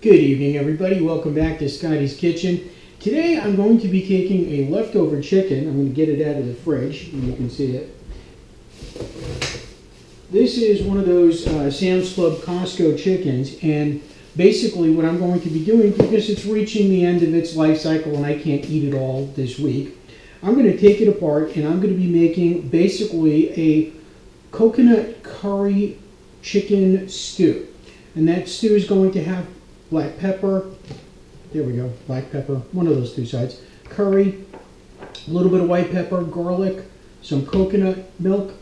Good evening, everybody. Welcome back to Scotty's Kitchen. Today I'm going to be taking a leftover chicken. I'm going to get it out of the fridge, and you can see it. This is one of those Sam's Club Costco chickens, and basically what I'm going to be doing, because it's reaching the end of its life cycle and I can't eat it all this week, I'm going to take it apart and I'm going to be making basically a coconut curry chicken stew. And that stew is going to have black pepper, there we go, black pepper, one of those two sides, curry, a little bit of white pepper, garlic, some coconut milk,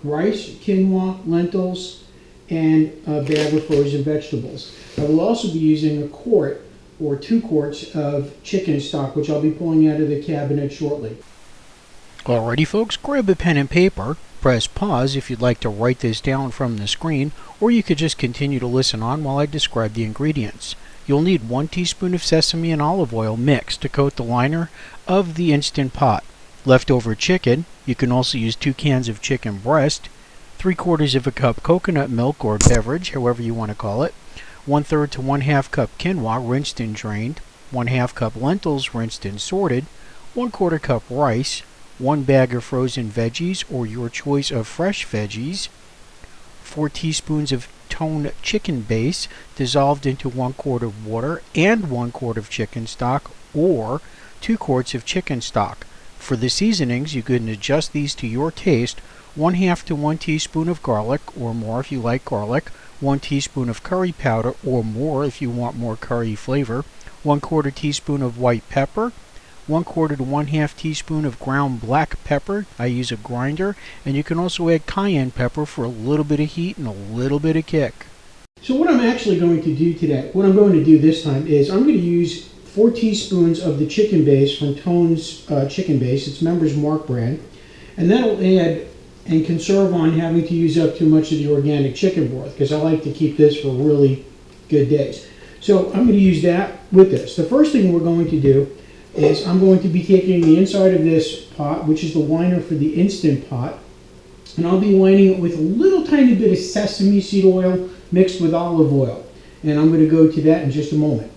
rice, quinoa, lentils, and a bag of frozen vegetables. I will also be using a quart or 2 quarts of chicken stock, which I'll be pulling out of the cabinet shortly. Alrighty folks, grab a pen and paper, press pause if you'd like to write this down from the screen, or you could just continue to listen on while I describe the ingredients. You'll need 1 teaspoon of sesame and olive oil mixed to coat the liner of the Instant Pot. Leftover chicken, you can also use 2 cans of chicken breast, 3/4 of a cup coconut milk or beverage, however you want to call it, 1/3 to 1/2 cup quinoa rinsed and drained, 1/2 cup lentils rinsed and sorted, 1/4 cup rice, 1 bag of frozen veggies or your choice of fresh veggies, 4 teaspoons of toned chicken base dissolved into 1 quart of water, and 1 quart of chicken stock or 2 quarts of chicken stock. For the seasonings, you can adjust these to your taste: 1/2 to 1 teaspoon of garlic or more if you like garlic, 1 teaspoon of curry powder or more if you want more curry flavor, 1/4 teaspoon of white pepper, 1/4 to 1/2 teaspoon of ground black pepper. I use a grinder, and you can also add cayenne pepper for a little bit of heat and a little bit of kick. So what I'm actually going to do today, what I'm going to do this time is I'm going to use 4 teaspoons of the chicken base from Tone's Chicken Base. It's Members Mark brand, and that'll add and conserve on having to use up too much of the organic chicken broth, because I like to keep this for really good days. So I'm going to use that with this. The first thing we're going to do is I'm going to be taking the inside of this pot, which is the liner for the Instant Pot, and I'll be lining it with a little tiny bit of sesame seed oil mixed with olive oil. And I'm going to go to that in just a moment.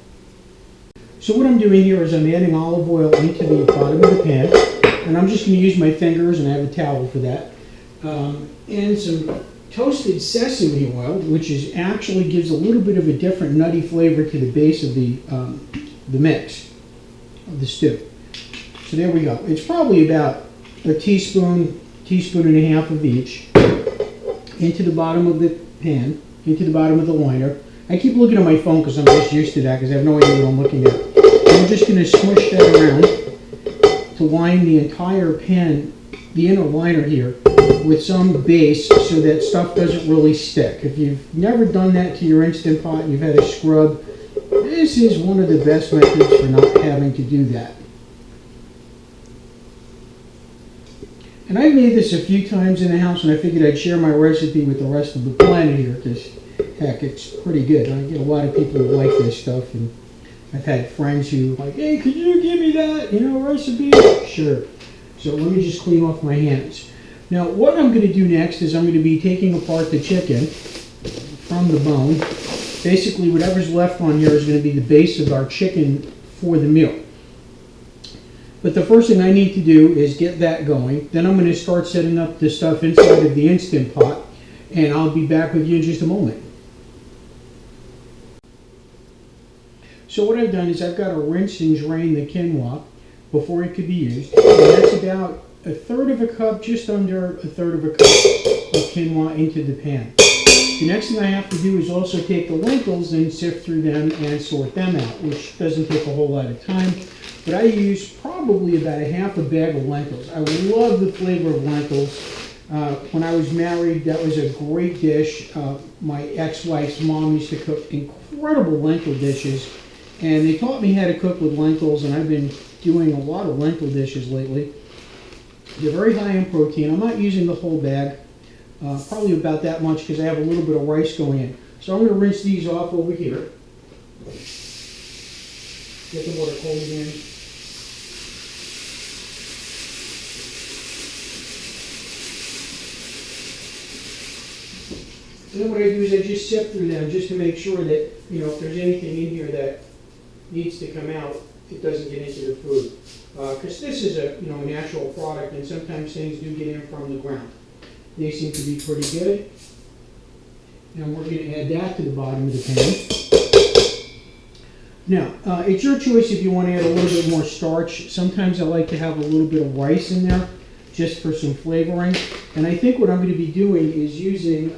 So what I'm doing here is I'm adding olive oil into the bottom of the pan, and I'm just going to use my fingers, and I have a towel for that, and some toasted sesame oil, which is actually gives a little bit of a different nutty flavor to the base of the mix of the stew. So there we go. It's probably about a teaspoon and a half of each into the bottom of the pan, into the bottom of the liner. I keep looking at my phone because I'm just used to that, because I have no idea what I'm looking at. I'm just going to smush that around to line the entire pan, the inner liner here, with some base so that stuff doesn't really stick. If you've never done that to your Instant Pot and you've had a scrub, this is one of the best methods for not having to do that. And I've made this a few times in the house, and I figured I'd share my recipe with the rest of the planet here, because heck, it's pretty good. I get a lot of people who like this stuff, and I've had friends who like, hey, could you give me that, recipe? Sure. So let me just clean off my hands. Now, what I'm going to do next is I'm going to be taking apart the chicken from the bone. Basically, whatever's left on here is going to be the base of our chicken for the meal. But the first thing I need to do is get that going. Then I'm going to start setting up the stuff inside of the Instant Pot, and I'll be back with you in just a moment. So what I've done is I've got to rinse and drain the quinoa before it could be used. And that's about 1/3 of a cup, just under 1/3 of a cup of quinoa into the pan. The next thing I have to do is also take the lentils and sift through them and sort them out, which doesn't take a whole lot of time. But I use probably about 1/2 bag of lentils. I love the flavor of lentils. When I was married, that was a great dish. My ex-wife's mom used to cook incredible lentil dishes, and they taught me how to cook with lentils, and I've been doing a lot of lentil dishes lately. They're very high in protein. I'm not using the whole bag, probably about that much, because I have a little bit of rice going in. So I'm going to rinse these off over here. Get the water cold again. And then what I do is I just sift through them just to make sure that, you know, if there's anything in here that needs to come out, it doesn't get into the food. Because this is a, you know, a natural product, and sometimes things do get in from the ground. They seem to be pretty good. And we're going to add that to the bottom of the pan. Now, it's your choice if you want to add a little bit more starch. Sometimes I like to have a little bit of rice in there, just for some flavoring. And I think what I'm going to be doing is using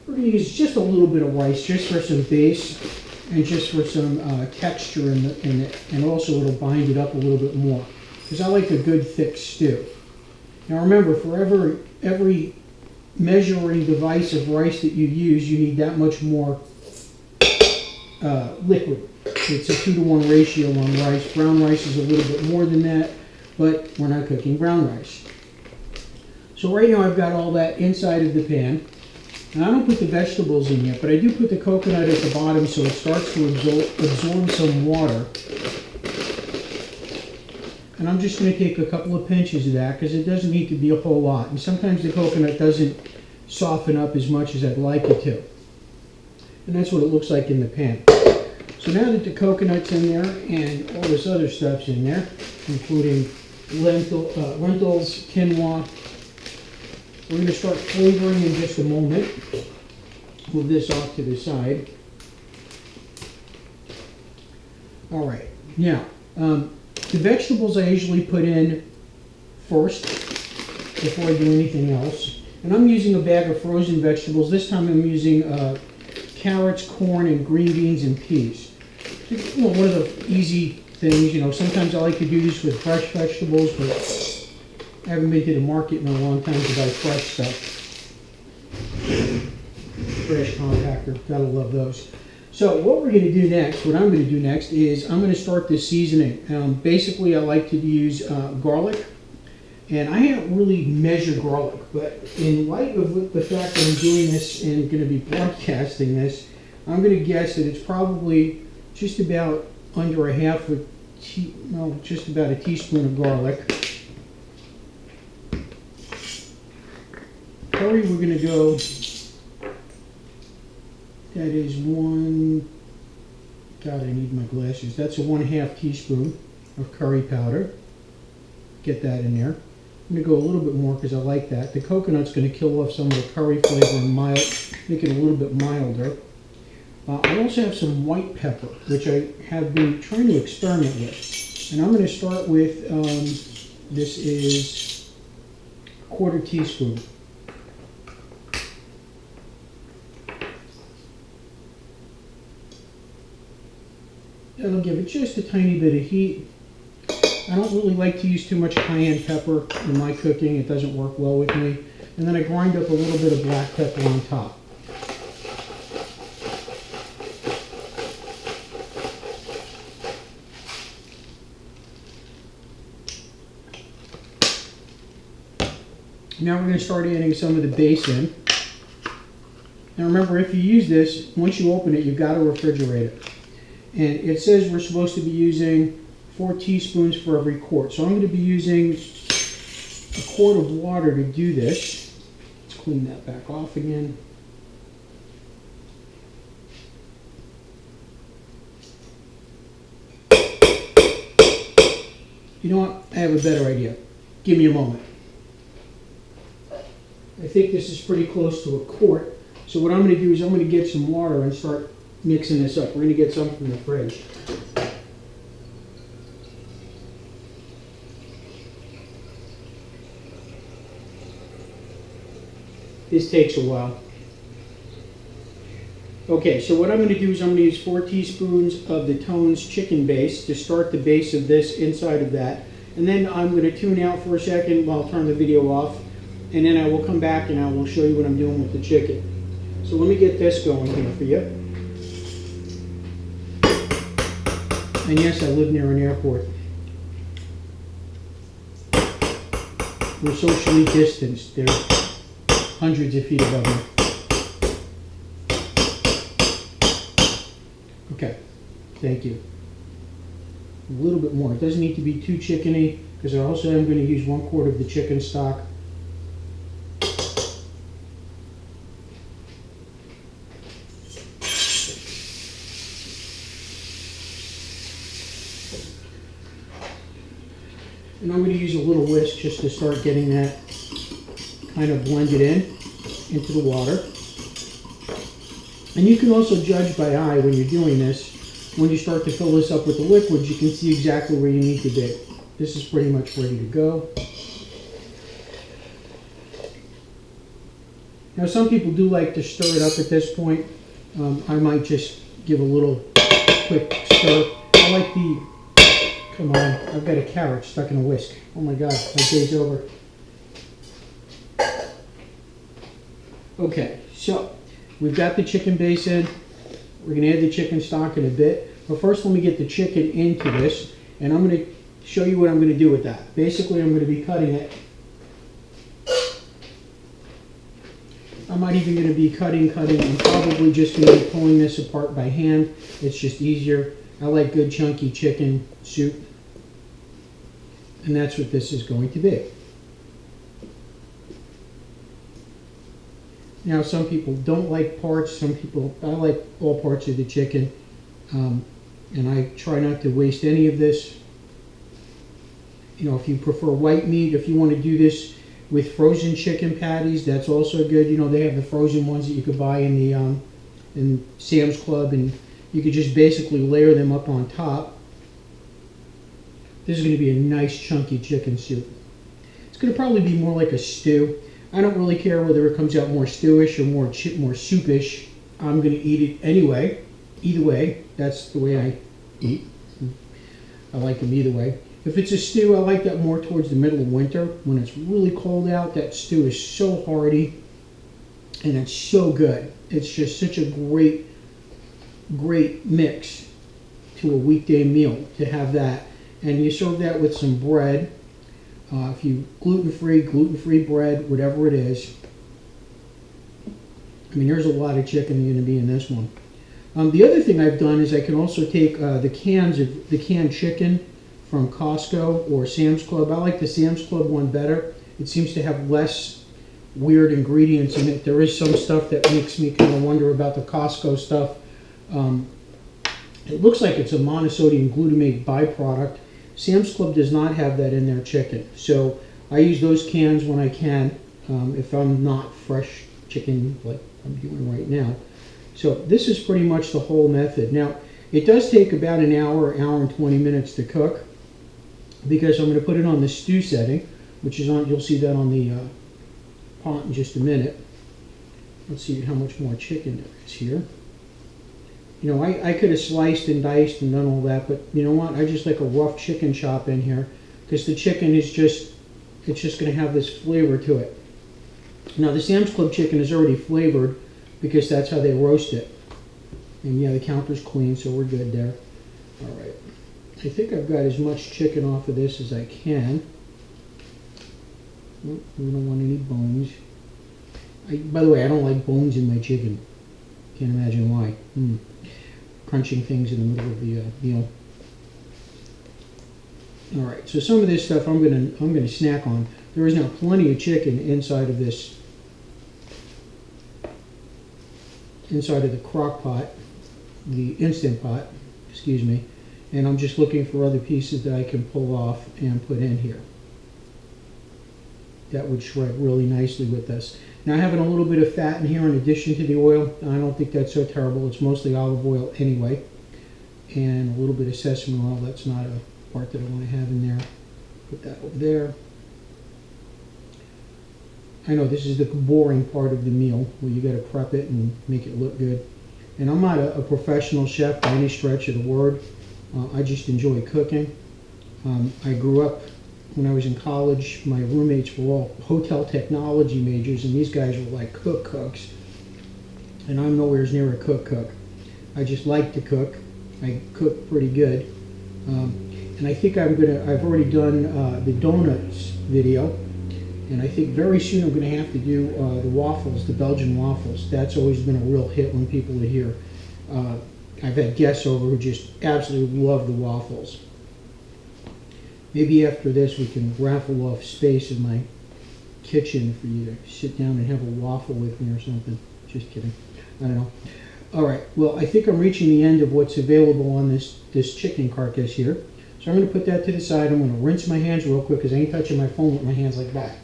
we're going to use just a little bit of rice, just for some base and just for some texture and also it'll bind it up a little bit more. Because I like a good thick stew. Now remember, for every measuring device of rice that you use, you need that much more liquid. It's a 2-to-1 ratio on rice. Brown rice is a little bit more than that, but we're not cooking brown rice. So right now I've got all that inside of the pan. And I don't put the vegetables in yet, but I do put the coconut at the bottom so it starts to absorb some water. And I'm just going to take a couple of pinches of that because it doesn't need to be a whole lot. And sometimes the coconut doesn't soften up as much as I'd like it to. And that's what it looks like in the pan. So now that the coconut's in there and all this other stuff's in there, including lentils, quinoa, we're going to start flavoring in just a moment. Move this off to the side. All right. Now, the vegetables I usually put in first before I do anything else. And I'm using a bag of frozen vegetables. This time I'm using carrots, corn, and green beans and peas. You know, one of the easy things, you know, sometimes I like to do this with fresh vegetables, but I haven't been to the market in a long time to buy fresh stuff. Fresh compactor, gotta love those. So what we're gonna do next, what I'm gonna do next is I'm gonna start this seasoning. Basically I like to use garlic, and I haven't really measured garlic, but in light of the fact that I'm doing this and gonna be broadcasting this, I'm gonna guess that it's probably just about under just about a teaspoon of garlic. Curry, we're going to go, that is God, I need my glasses. That's a 1/2 teaspoon of curry powder. Get that in there. I'm going to go a little bit more because I like that. The coconut's going to kill off some of the curry flavor and make it a little bit milder. I also have some white pepper, which I have been trying to experiment with. And I'm going to start with, this is a 1/4 teaspoon. That'll give it just a tiny bit of heat. I don't really like to use too much cayenne pepper in my cooking. It doesn't work well with me. And then I grind up a little bit of black pepper on top. Now we're going to start adding some of the base in. Now remember, if you use this, once you open it, you've got to refrigerate it. And it says we're supposed to be using 4 teaspoons for every quart. So I'm going to be using a quart of water to do this. Let's clean that back off again. You know what? I have a better idea. Give me a moment. I think this is pretty close to a quart. So what I'm going to do is I'm going to get some water and start mixing this up. We're going to get some from the fridge. This takes a while. Okay, so what I'm going to do is I'm going to use 4 teaspoons of the Tones chicken base to start the base of this inside of that. And then I'm going to tune out for a second while I'll turn the video off. And then I will come back and I will show you what I'm doing with the chicken. So let me get this going here for you. And yes, I live near an airport. We're socially distanced. They're hundreds of feet above me. Okay, thank you. A little bit more. It doesn't need to be too chickeny, because I also am going to use 1/4 of the chicken stock. And I'm going to use a little whisk just to start getting that kind of blended into the water. And you can also judge by eye when you're doing this. When you start to fill this up with the liquids, you can see exactly where you need to be. This is pretty much ready to go. Now some people do like to stir it up at this point. I might just give a little quick stir. I like the... Come on, I've got a carrot stuck in a whisk. Oh my God, my day's over. Okay, so we've got the chicken base in. We're going to add the chicken stock in a bit. But first let me get the chicken into this. And I'm going to show you what I'm going to do with that. Basically, I'm going to be cutting it. I'm not even going to be cutting. I'm probably just going to be pulling this apart by hand. It's just easier. I like good chunky chicken soup. And that's what this is going to be. Now some people don't like parts, I like all parts of the chicken. And I try not to waste any of this. You know, if you prefer white meat, if you want to do this with frozen chicken patties, that's also good. You know, they have the frozen ones that you could buy in the in Sam's Club, and you could just basically layer them up on top. This is going to be a nice chunky chicken soup. It's going to probably be more like a stew. I don't really care whether it comes out more stewish or more soupish. I'm going to eat it anyway. Either way, that's the way I eat. I like them either way. If it's a stew, I like that more towards the middle of winter. When it's really cold out, that stew is so hearty and it's so good. It's just such a great mix to a weekday meal to have that. And you serve that with some bread. If you gluten-free bread, whatever it is. I mean, there's a lot of chicken going to be in this one. The other thing I've done is I can also take the canned chicken from Costco or Sam's Club. I like the Sam's Club one better. It seems to have less weird ingredients in it. There is some stuff that makes me kind of wonder about the Costco stuff. It looks like it's a monosodium glutamate byproduct. Sam's Club does not have that in their chicken. So I use those cans when I can, if I'm not fresh chicken like I'm doing right now. So this is pretty much the whole method. Now, it does take about an hour and 20 minutes to cook, because I'm going to put it on the stew setting, which is on, you'll see that on the pot in just a minute. Let's see how much more chicken there is here. You know, I could have sliced and diced and done all that, but you know what? I just like a rough chicken chop in here, because the chicken is just, it's just going to have this flavor to it. Now, the Sam's Club chicken is already flavored, because that's how they roast it. And yeah, the counter's clean, so we're good there. All right. I think I've got as much chicken off of this as I can. Oh, we don't want any bones. By the way, I don't like bones in my chicken. Can't imagine why. Crunching things in the middle of the meal. All right, so some of this stuff I'm gonna snack on. There is now plenty of chicken inside of this, inside of the crock pot, the Instant Pot, excuse me. And I'm just looking for other pieces that I can pull off and put in here. That would shred really nicely with this. Now, having a little bit of fat in here in addition to the oil, I don't think that's so terrible. It's mostly olive oil anyway. And a little bit of sesame oil. That's not a part that I want to have in there. Put that over there. I know this is the boring part of the meal, where you got to prep it and make it look good. And I'm not a professional chef by any stretch of the word. I just enjoy cooking. I grew up, when I was in college, my roommates were all hotel technology majors, and these guys were like cooks. And I'm nowhere near a cook. I just like to cook. I cook pretty good. And I think I've already done the donuts video. And I think very soon I'm going to have to do the waffles, the Belgian waffles. That's always been a real hit when people are here. I've had guests over who just absolutely love the waffles. Maybe after this we can raffle off space in my kitchen for you to sit down and have a waffle with me or something. Just kidding. I don't know. All right. Well, I think I'm reaching the end of what's available on this chicken carcass here. So I'm going to put that to the side. I'm going to rinse my hands real quick because I ain't touching my phone with my hands like that.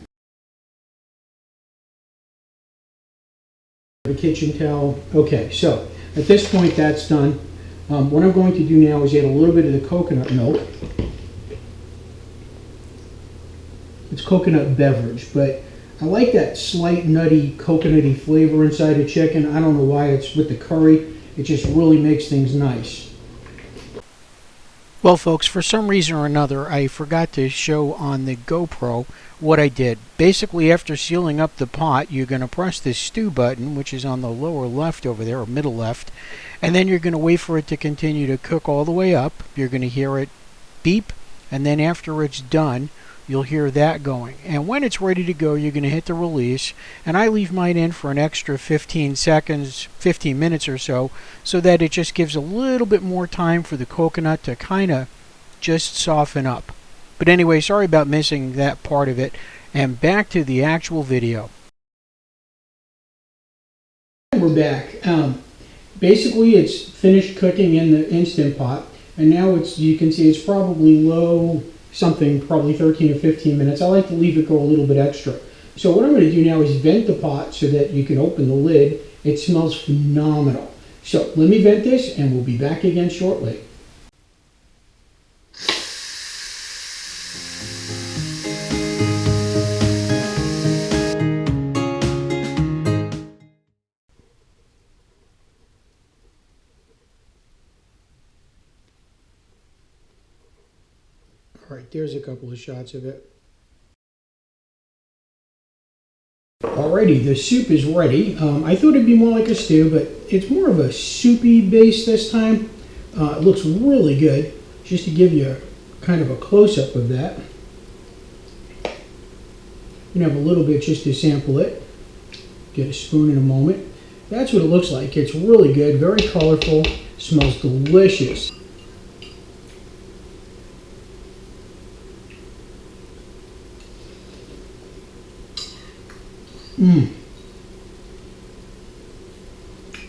The kitchen towel. Okay. So at this point, that's done. What I'm going to do now is add a little bit of the coconut milk. It's coconut beverage, but I like that slight nutty, coconutty flavor inside of chicken. I don't know why. It's with the curry. It just really makes things nice. Well, folks, for some reason or another, I forgot to show on the GoPro what I did. Basically, after sealing up the pot, you're going to press this stew button, which is on the lower left over there, or middle left, and then you're going to wait for it to continue to cook all the way up. You're going to hear it beep, and then after it's done, you'll hear that going. And when it's ready to go, you're going to hit the release, and I leave mine in for an extra 15 seconds, 15 minutes or so that it just gives a little bit more time for the coconut to kind of just soften up. But anyway, sorry about missing that part of it, and back to the actual video. We're back. Basically, it's finished cooking in the Instant Pot, and now you can see it's probably low, probably 13 or 15 minutes. I like to leave it go a little bit extra. So what I'm going to do now is vent the pot so that you can open the lid. It smells phenomenal. So let me vent this and we'll be back again shortly. All right, there's a couple of shots of it. Alrighty, the soup is ready. I thought it'd be more like a stew, but it's more of a soupy base this time. It looks really good. Just to give you kind of a close-up of that. I'm going to have a little bit just to sample it. Get a spoon in a moment. That's what it looks like. It's really good, very colorful, smells delicious.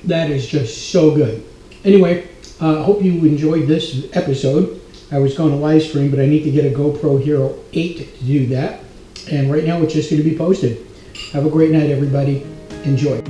That is just so good. Anyway, I hope you enjoyed this episode. I was going to live stream, but I need to get a GoPro Hero 8 to do that. And right now it's just going to be posted. Have a great night, everybody. Enjoy.